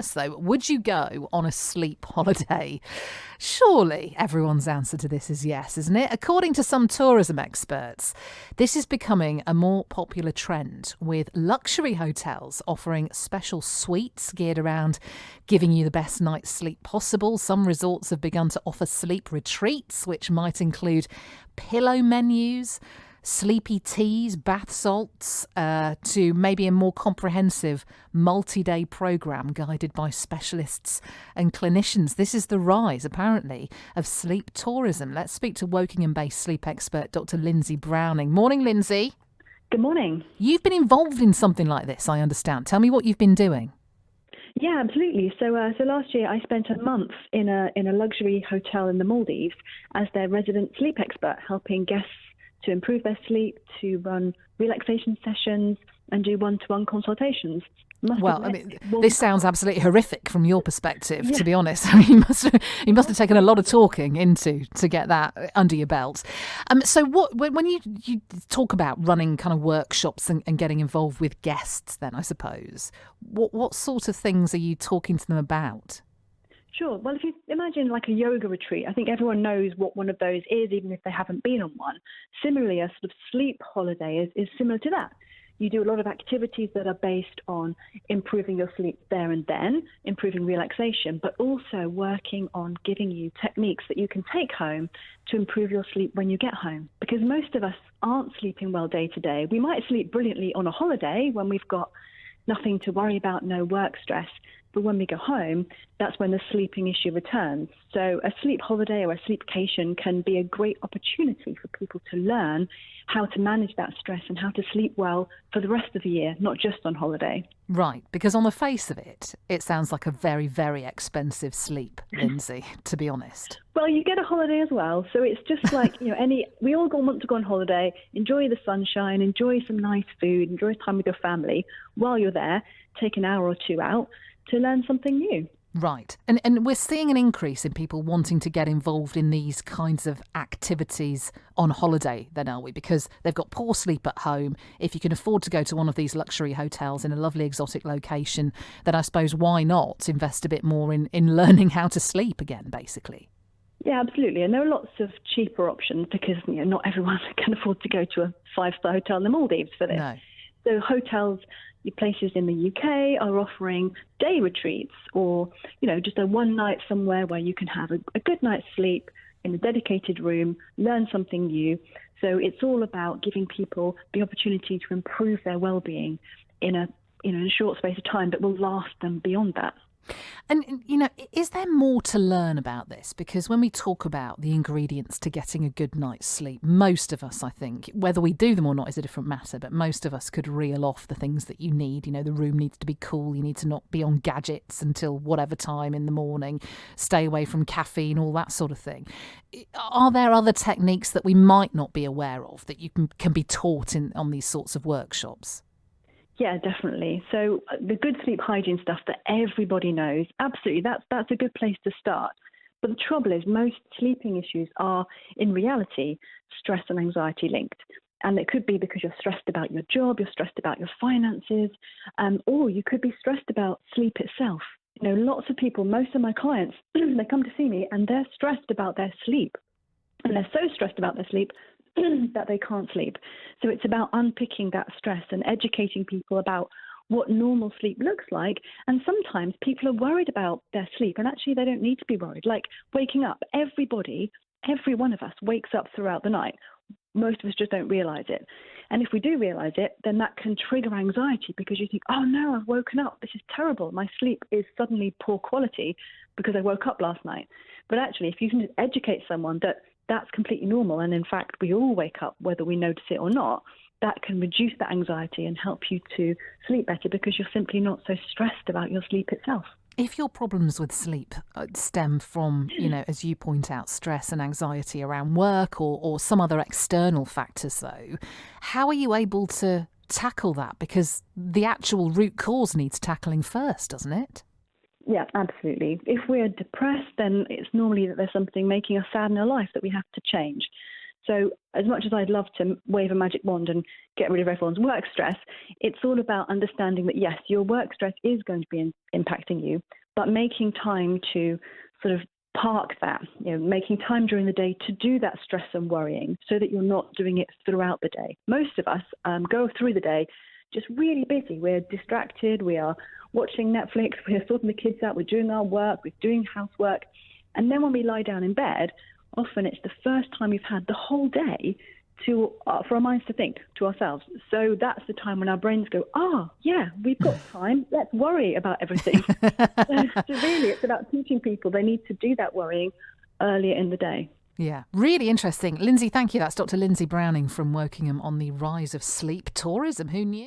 First, though, would you go on a sleep holiday? Surely everyone's answer to this is yes, isn't it? According to some tourism experts, this is becoming a more popular trend, with luxury hotels offering special suites geared around giving you the best night's sleep possible. Some resorts have begun to offer sleep retreats, which might include pillow menus, sleepy teas, bath salts, to maybe a more comprehensive multi-day programme guided by specialists and clinicians. This is the rise, apparently, of sleep tourism. Let's speak to Wokingham-based sleep expert Dr. Lindsay Browning. Morning, Lindsay. Good morning. You've been involved in something like this, I understand. Tell me what you've been doing. Yeah, absolutely. So last year I spent a month in a luxury hotel in the Maldives as their resident sleep expert, helping guests to improve their sleep, to run relaxation sessions and do one-to-one consultations. This sounds absolutely horrific from your perspective, to be honest. I mean, you must have taken a lot of talking to get that under your belt. So when you talk about running kind of workshops and getting involved with guests then, I suppose, what sort of things are you talking to them about? Sure. Well, if you imagine like a yoga retreat, I think everyone knows what one of those is, even if they haven't been on one. Similarly, a sort of sleep holiday is similar to that. You do a lot of activities that are based on improving your sleep there and then, improving relaxation, but also working on giving you techniques that you can take home to improve your sleep when you get home. Because most of us aren't sleeping well day to day. We might sleep brilliantly on a holiday when we've got nothing to worry about, no work stress. But when we go home, that's when the sleeping issue returns. So a sleep holiday or a sleepcation can be a great opportunity for people to learn how to manage that stress and how to sleep well for the rest of the year, not just on holiday. Right, because on the face of it, it sounds like a very, very expensive sleep, Lindsay, to be honest. Well, you get a holiday as well. So it's just like, we all want to go on holiday, enjoy the sunshine, enjoy some nice food, enjoy time with your family. While you're there, take an hour or two out to learn something new. Right. And we're seeing an increase in people wanting to get involved in these kinds of activities on holiday then, are we? Because they've got poor sleep at home. If you can afford to go to one of these luxury hotels in a lovely exotic location, then I suppose why not invest a bit more in learning how to sleep again, basically? Yeah, absolutely. And there are lots of cheaper options because not everyone can afford to go to a five-star hotel in the Maldives for this. No. So hotels, places in the UK are offering day retreats or, just a one night somewhere where you can have a good night's sleep in a dedicated room, learn something new. So it's all about giving people the opportunity to improve their well-being in a short space of time that will last them beyond that. And, is there more to learn about this? Because when we talk about the ingredients to getting a good night's sleep, most of us, I think, whether we do them or not is a different matter, but most of us could reel off the things that you need. The room needs to be cool. You need to not be on gadgets until whatever time in the morning, stay away from caffeine, all that sort of thing. Are there other techniques that we might not be aware of that you can be taught on these sorts of workshops? Yeah, definitely. So the good sleep hygiene stuff that everybody knows, absolutely, that's a good place to start. But the trouble is most sleeping issues are, in reality, stress and anxiety linked. And it could be because you're stressed about your job, you're stressed about your finances, or you could be stressed about sleep itself. Lots of people, most of my clients, they come to see me and they're stressed about their sleep. And they're so stressed about their sleep that they can't sleep. So it's about unpicking that stress and educating people about what normal sleep looks like. And sometimes people are worried about their sleep, and actually they don't need to be worried. Like waking up, every one of us wakes up throughout the night. Most of us just don't realize it. And if we do realize it, then that can trigger anxiety because you think, oh no, I've woken up. This is terrible. My sleep is suddenly poor quality because I woke up last night. But actually, if you can just educate someone that that's completely normal, and in fact, we all wake up whether we notice it or not, that can reduce that anxiety and help you to sleep better because you're simply not so stressed about your sleep itself. If your problems with sleep stem from, as you point out, stress and anxiety around work or some other external factors, though, how are you able to tackle that? Because the actual root cause needs tackling first, doesn't it? Yeah, absolutely. If we're depressed, then it's normally that there's something making us sad in our life that we have to change. So as much as I'd love to wave a magic wand and get rid of everyone's work stress, it's all about understanding that, yes, your work stress is going to be impacting you, but making time to sort of park that, making time during the day to do that stress and worrying so that you're not doing it throughout the day. Most of us go through the day just really busy. We're distracted. We are watching Netflix. We're sorting the kids out. We're doing our work. We're doing housework. And then when we lie down in bed, often it's the first time we've had the whole day for our minds to think to ourselves. So that's the time when our brains go, yeah, we've got time. Let's worry about everything. So really, it's about teaching people they need to do that worrying earlier in the day. Yeah, really interesting. Lindsay, thank you. That's Dr. Lindsay Browning from Wokingham on the rise of sleep tourism. Who knew?